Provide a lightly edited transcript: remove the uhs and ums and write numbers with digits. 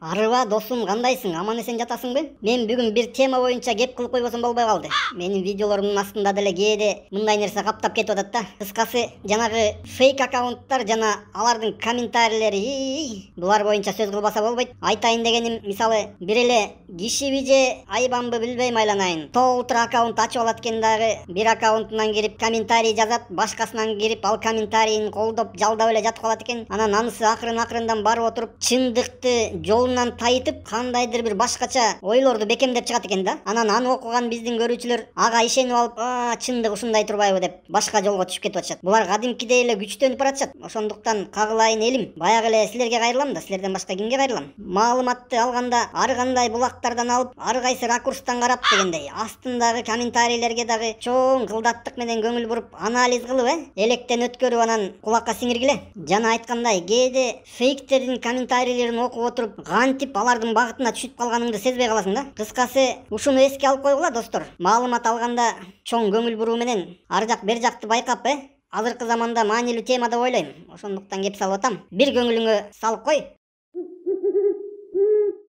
Арыба досум, кандайсың? Аман эсен жатасыңбы? Мен бүгүн бир тема боюнча кеп кылып койбосом болбой калды. Менин видеолорумдун астында деле кээде мындай нерсе каптап кетип атат да. Кыскасы, жанагы фейк аккаунттар жана алардын комментарийлери, булар боюнча сөз кылбаса болбойт. Айтайын дегеним, мисалы, бир эле кишиби же айбанбы билбейм айланайын. Толтур аккаунт ачып алат экен дагы, бир аккаунтунан кирип комментарий жазат, башкасынан кирип ал комментарийин колдоп, жалдап эле жатып калат экен. Анан анысы акырын-акырындан барып отуруп, чындыкты жолунан тайытып, кандайдыр бир башкача ойлорду бекемдеп чыгат экен да. Анан аны окуган биздин көрүүчүлөр ага ишенип алып, чындык ушундай турбайбы деп башка жолго түшүп кетип атышат. Булар кадимкидей эле күчтөнүп баратышат. Ошондуктан кагылайын элим, баягы эле силерге кайрылам да, силерден башка кимге кайрылам? Маалыматты алганда ар кандай булактардан алып, ар кайсы ракурстан карап дегендей, астындагы комментарийлерге дагы чоң кылдаттык менен көңүл буруп, анализ кылып, электен өткөрүп анан кулакка сиңиргиле. Жана айткандай, кээде фейктердин комментарийлерин окуп отуруп, кантип алардын багытына түшүп калганыңды сезбей каласың да. Кыскасы, ушуну эске алып койгула достор. Маалымат алганда чоң көңүл буруу менен ар жак бер жакты байкап, азыркы заманда маанилүү тема деп ойлойм. Ошондуктан кеп салып атам. Бир көңүлүңө салып кой.